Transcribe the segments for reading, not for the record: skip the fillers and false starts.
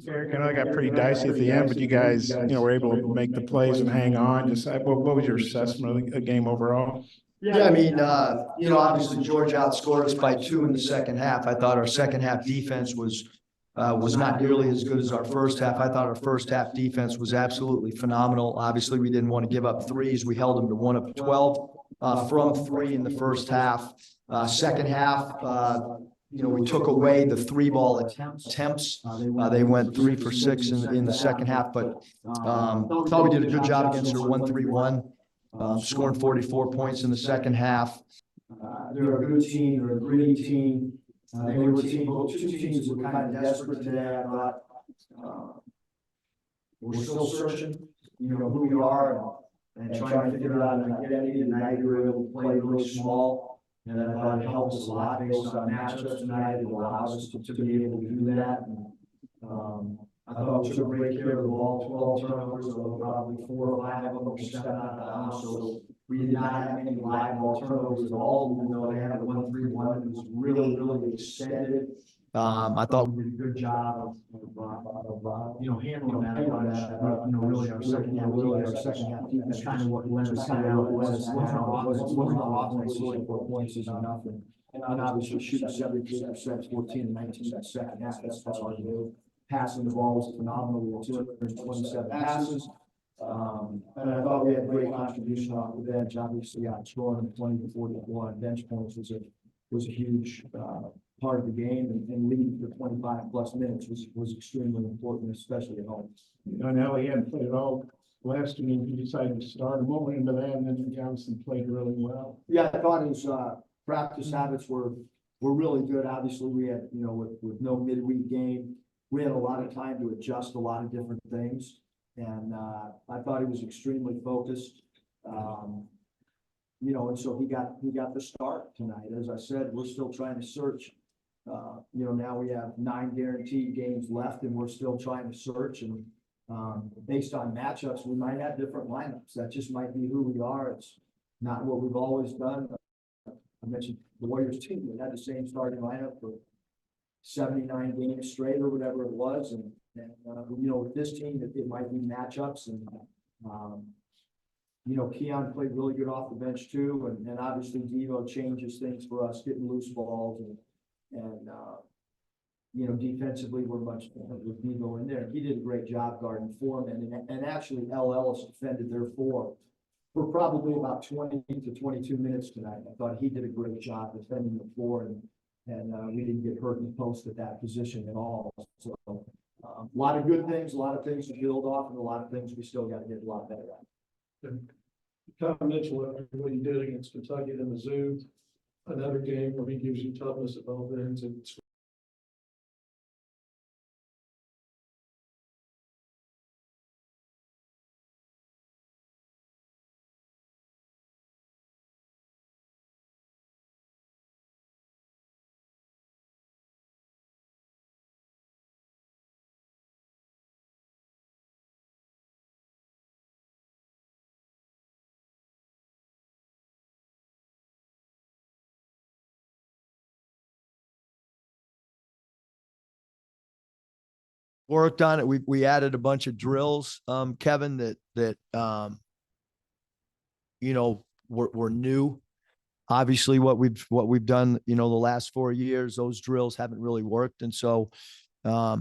Eric, I know it got pretty dicey at the end, but you guys, were able to make the plays and hang on. Just what was your assessment of the game overall? Yeah, I mean, obviously Georgia outscored us by 2 in the second half. I thought our second half defense was not nearly as good as our first half. I thought our first half defense was absolutely phenomenal. Obviously, we didn't want to give up threes. We held them to 1 of 12 from 3 in the first half. Second half, we took away the 3-ball attempts. They went 3 for 6 in the second half, but thought we did a good job against their 1-3-1. Scoring 44 points in the second half. They're a good team. They're a gritty team. They were a team. Both two teams were kind of desperate today. I thought we're still searching, who we are and trying to figure out an identity. Tonight we were able to play really small, and I thought it helped us a lot based on matchups tonight. It allowed us to be able to do that. And, I thought we took great care of the ball, 12 turnovers, although probably 4 or 5 of them were stepping out of the house. So we did not have any live ball turnovers at all, even though they had a 1-3-1. It was really, really extended. I thought we did a good job of handling that. Really our second half defense kind of what led us down. It wasn't our offense, 4 points is nothing. And obviously shooting 70%, 14 and 19 in the second half. That's hard to do. Passing the ball was phenomenal. We had 227 passes. And I thought we had great contribution off the bench. Obviously, scoring 20 to 41 bench points was a huge part of the game, and leading for 25 plus minutes was extremely important, especially at home. I know he hadn't played at all last game. He decided to start him over into that, and then Johnson played really well. Yeah, I thought his practice habits were really good. Obviously, we had, with no midweek game, we had a lot of time to adjust a lot of different things. And I thought he was extremely focused. And so he got the start tonight. As I said, we're still trying to search. Now we have 9 guaranteed games left, and we're still trying to search. And based on matchups, we might have different lineups. That just might be who we are. It's not what we've always done. I mentioned the Warriors team. We had the same starting lineup for 79 games straight or whatever it was. And with this team, it might be matchups. And, Keon played really good off the bench too. And obviously Devo changes things for us, getting loose balls. And defensively, we're much with Devo in there. He did a great job guarding Foreman. And actually, L. Ellis defended their 4 for probably about 20 to 22 minutes tonight. I thought he did a great job defending the 4. And we didn't get hurt in the post at that position at all. So a lot of good things, a lot of things to build off, and a lot of things we still got to get a lot better at. Tom Mitchell, what he did against Kentucky in the Mizzou, another game where he gives you toughness at both ends. And worked on it. We added a bunch of drills, Kevin, that were new. Obviously what we've done, the last 4 years, those drills haven't really worked. And so, I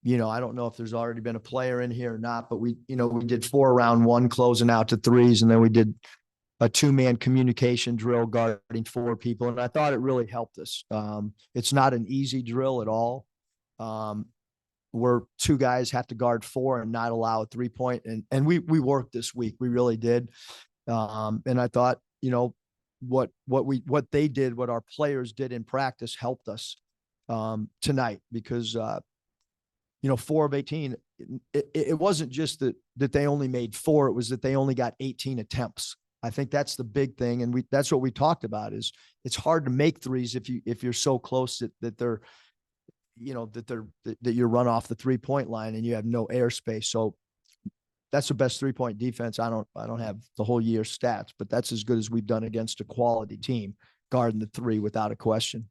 don't know if there's already been a player in here or not, but we did 4 around 1 closing out to 3s. And then we did a 2-man communication drill guarding 4 people. And I thought it really helped us. It's not an easy drill at all. Where 2 guys have to guard 4 and not allow a 3-point. And we worked this week. We really did. And I thought, what they did, what our players did in practice helped us tonight, because 4 of 18, it wasn't just that they only made 4, it was that they only got 18 attempts. I think that's the big thing. And that's what we talked about, is it's hard to make threes if you're so close that they're, that you run off the 3-point line and you have no airspace. So that's the best 3-point defense. I don't have the whole year stats, but that's as good as we've done against a quality team, guarding the 3 without a question.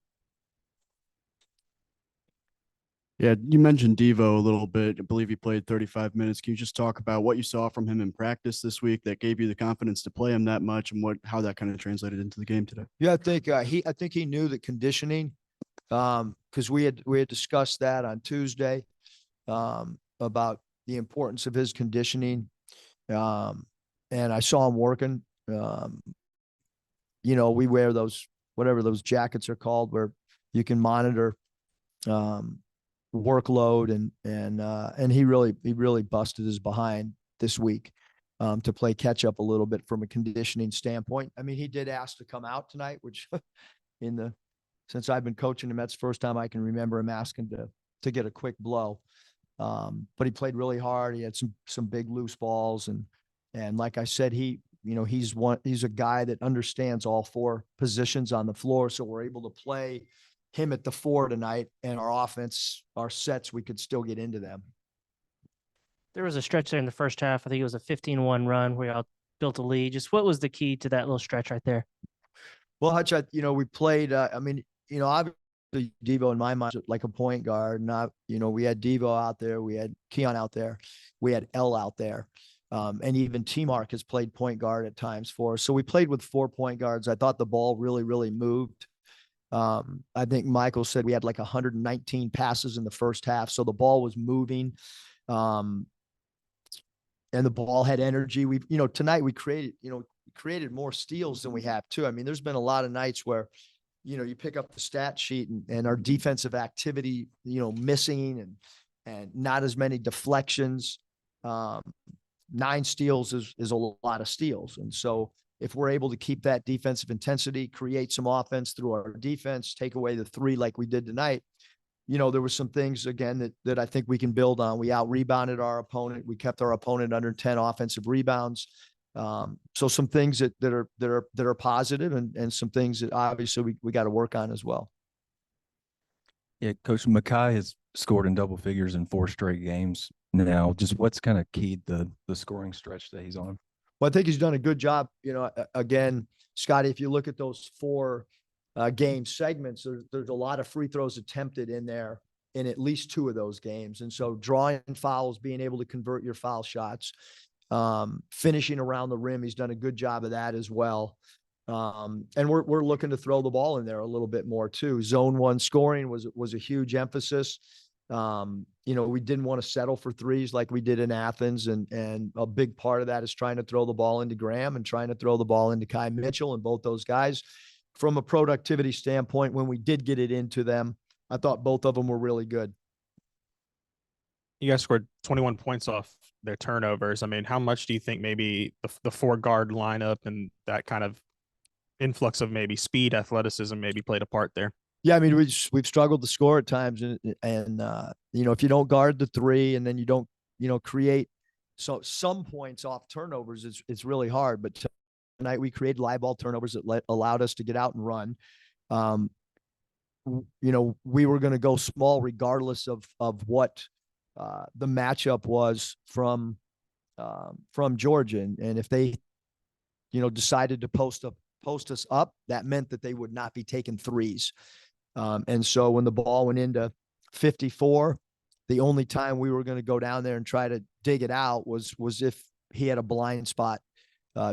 Yeah, you mentioned Devo a little bit. I believe he played 35 minutes. Can you just talk about what you saw from him in practice this week that gave you the confidence to play him that much, and how that kind of translated into the game today? Yeah, I think he knew that conditioning, because we had discussed that on Tuesday, about the importance of his conditioning. And I saw him working. We wear those, whatever those jackets are called, where you can monitor workload, and he really busted his behind this week, to play catch up a little bit from a conditioning standpoint. I mean, he did ask to come out tonight, which since I've been coaching him, that's the first time I can remember him asking to get a quick blow. But he played really hard. He had some big loose balls, and like I said, he's a guy that understands all four positions on the floor. So we're able to play him at the 4 tonight, and our offense, our sets, we could still get into them. There was a stretch there in the first half. I think it was a 15-1 run where y'all built a lead. Just what was the key to that little stretch right there? Well, Hutch, we played, obviously Devo in my mind, like a point guard. We had Devo out there. We had Keon out there. We had L out there. And even T-Mark has played point guard at times for us. So we played with 4 point guards. I thought the ball really, really moved. I think Michael said we had like 119 passes in the first half. So the ball was moving. And the ball had energy. Tonight we created more steals than we have too. I mean, there's been a lot of nights where, you pick up the stat sheet and our defensive activity, missing and not as many deflections. 9 steals is a lot of steals. And so if we're able to keep that defensive intensity, create some offense through our defense, take away the 3 like we did tonight, there were some things again that I think we can build on. We out rebounded our opponent. We kept our opponent under 10 offensive rebounds. So some things that are positive, and some things that obviously we got to work on as well. Yeah, Coach Mackay has scored in double figures in 4 straight games now. Just what's kind of keyed the scoring stretch that he's on? Well, I think he's done a good job. Again, Scotty, if you look at those 4 game segments, there's a lot of free throws attempted in there in at least 2 of those games. And so drawing fouls, being able to convert your foul shots, finishing around the rim, he's done a good job of that as well. And we're looking to throw the ball in there a little bit more too. Zone 1 scoring was a huge emphasis. We didn't want to settle for threes like we did in Athens. And a big part of that is trying to throw the ball into Graham and trying to throw the ball into Kai Mitchell. And both those guys, from a productivity standpoint, when we did get it into them, I thought both of them were really good. You guys scored 21 points off their turnovers. I mean, how much do you think maybe the 4 guard lineup and that kind of influx of maybe speed, athleticism maybe played a part there? Yeah, I mean, we've struggled to score at times, and if you don't guard the 3 and then you don't create some points off turnovers, it's really hard. But tonight we created live ball turnovers that allowed us to get out and run. We were going to go small regardless of what the matchup was from Georgia, and if they decided to post us up, that meant that they would not be taking threes. And so when the ball went into 54, the only time we were going to go down there and try to dig it out was if he had a blind spot,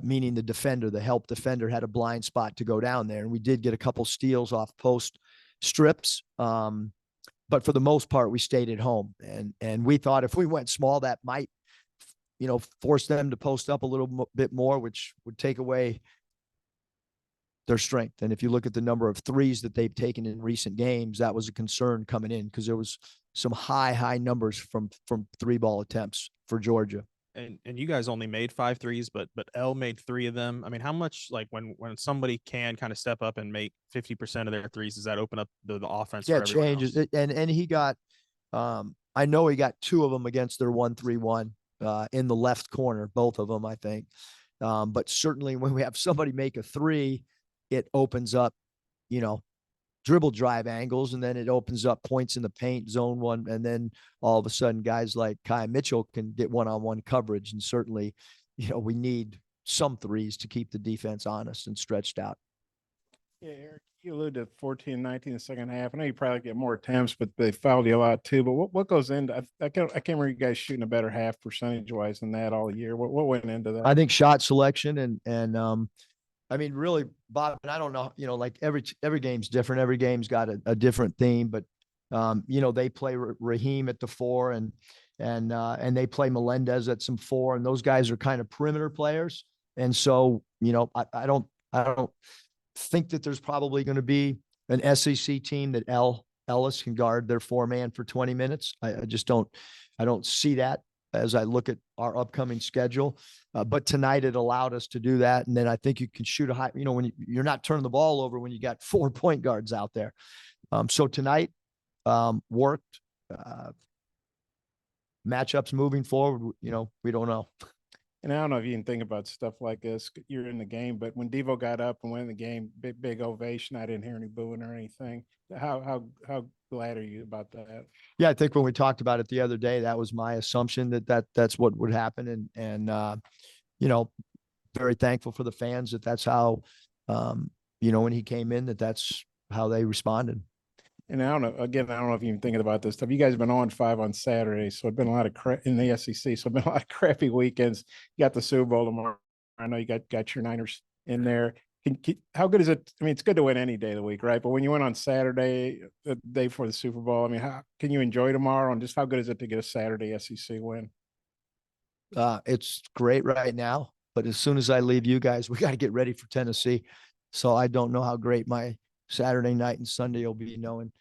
meaning the help defender had a blind spot to go down there. And we did get a couple steals off post strips. But for the most part, we stayed at home, and we thought if we went small, that might, force them to post up a little bit more, which would take away their strength. And if you look at the number of threes that they've taken in recent games, that was a concern coming in, because there was some high numbers from 3-ball attempts for Georgia. And you guys only made 5 threes, but L made 3 of them. I mean, how much, like when somebody can kind of step up and make 50% of their threes, does that open up the offense? Yeah, for it changes. And he got, I know he got 2 of them against their 1-3-1 in the left corner, both of them, I think. But certainly when we have somebody make a 3, it opens up, dribble drive angles, and then it opens up points in the paint, zone 1. And then all of a sudden guys like Kai Mitchell can get one-on-one coverage. And certainly, we need some threes to keep the defense honest and stretched out. Yeah, Eric, You alluded to 14-19 in the second half. I know you probably get more attempts, but they fouled you a lot too. But what goes into I can't remember you guys shooting a better half percentage wise than that all year. What went into that? I think shot selection and I mean, really, Bob, and I don't know, like every game's different. Every game's got a different theme, but they play Raheem at the 4 and they play Melendez at some 4, and those guys are kind of perimeter players. And so, I don't think that there's probably going to be an SEC team that Ellis can guard their 4-man for 20 minutes. I just don't see that as I look at our upcoming schedule. But tonight it allowed us to do that. And then I think you can shoot a high, when you're not turning the ball over when you got 4 point guards out there. So tonight worked. Matchups moving forward, we don't know. And I don't know if you can think about stuff like this. You're in the game, but when Devo got up and went in the game, big ovation. I didn't hear any booing or anything. How glad are you about that? Yeah, I think when we talked about it the other day, that was my assumption that's what would happen, and very thankful for the fans that's how when he came in that's how they responded. And I don't know if you're thinking about this stuff. You guys have been on 5 on Saturday, so it's been a lot of in the SEC. So it's been a lot of crappy weekends. You got the Super Bowl tomorrow. I know you got your Niners in there. How good is it? I mean, it's good to win any day of the week, right? But when you went on Saturday, the day before the Super Bowl, I mean, how can you enjoy tomorrow? And just how good is it to get a Saturday SEC win? It's great right now, but as soon as I leave you guys, we got to get ready for Tennessee. So I don't know how great my Saturday night and Sunday will be, knowing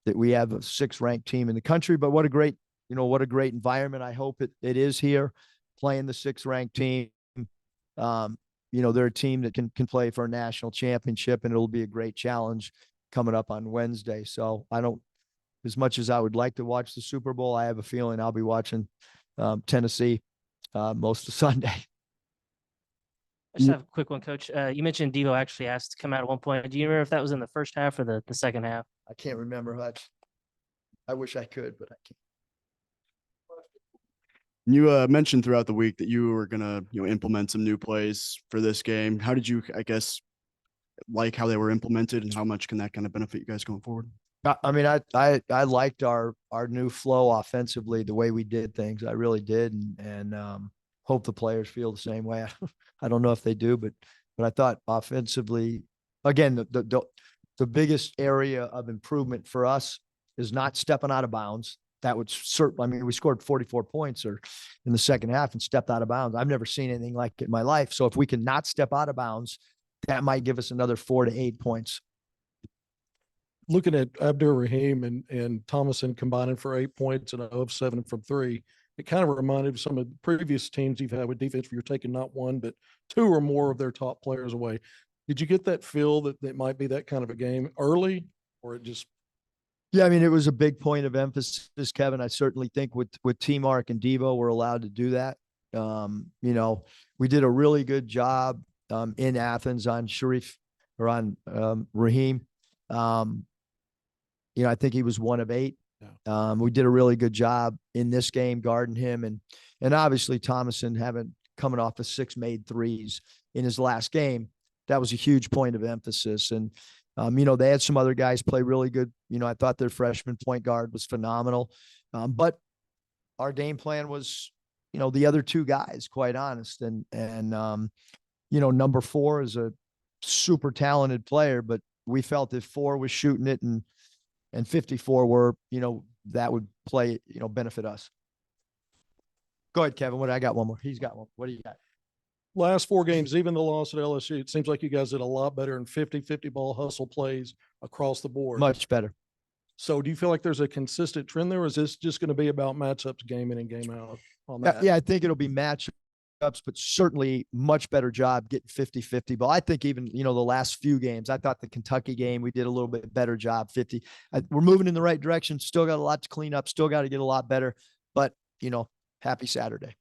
that we have a 6th ranked team in the country. But what a great environment. I hope it is here, playing the 6th ranked team. They're a team that can play for a national championship, and it'll be a great challenge coming up on Wednesday. So as much as I would like to watch the Super Bowl, I have a feeling I'll be watching Tennessee most of Sunday. I just have a quick one, Coach. You mentioned Devo actually asked to come out at one point. Do you remember if that was in the first half or the second half? I can't remember. I wish I could, but I can't. You mentioned throughout the week that you were gonna, implement some new plays for this game. How did you, I guess, like how they were implemented, and how much can that kind of benefit you guys going forward? I mean, I liked our new flow offensively, the way we did things. I really did, and hope the players feel the same way. I don't know if they do, but I thought offensively, again, the biggest area of improvement for us is not stepping out of bounds. That would certainly, I mean, we scored 44 points in the second half and stepped out of bounds. I've never seen anything like it in my life. So if we can not step out of bounds, that might give us another 4 to 8 points. Looking at Abdur Rahim and Thomason combining for 8 points and 0 of 7 from 3, it kind of reminded of some of the previous teams you've had with defense where you're taking not 1, but 2 or more of their top players away. Did you get that feel that it might be that kind of a game early, or it just? Yeah, I mean, it was a big point of emphasis, Kevin. I certainly think with T-Mark and Devo, we're allowed to do that. We did a really good job in Athens on Sharif or on Raheem. I think he was 1 of 8. Yeah. We did a really good job in this game guarding him, and obviously Thomason coming off of 6 made threes in his last game. That was a huge point of emphasis. And they had some other guys play really good. I thought their freshman point guard was phenomenal. But our game plan was, the other 2 guys, quite honest. And number 4 is a super talented player, but we felt if 4 was shooting it and 54 were, that would play, benefit us. Go ahead, Kevin. I got one more. He's got one. What do you got? Last 4 games, even the loss at LSU, it seems like you guys did a lot better in 50-50 ball hustle plays across the board. Much better. So do you feel like there's a consistent trend there, or is this just going to be about matchups game in and game out on that? Yeah, I think it'll be matchups, but certainly much better job getting 50-50 ball. I think even, the last few games, I thought the Kentucky game, we did a little bit better job, 50. We're moving in the right direction. Still got a lot to clean up. Still got to get a lot better, but, happy Saturday.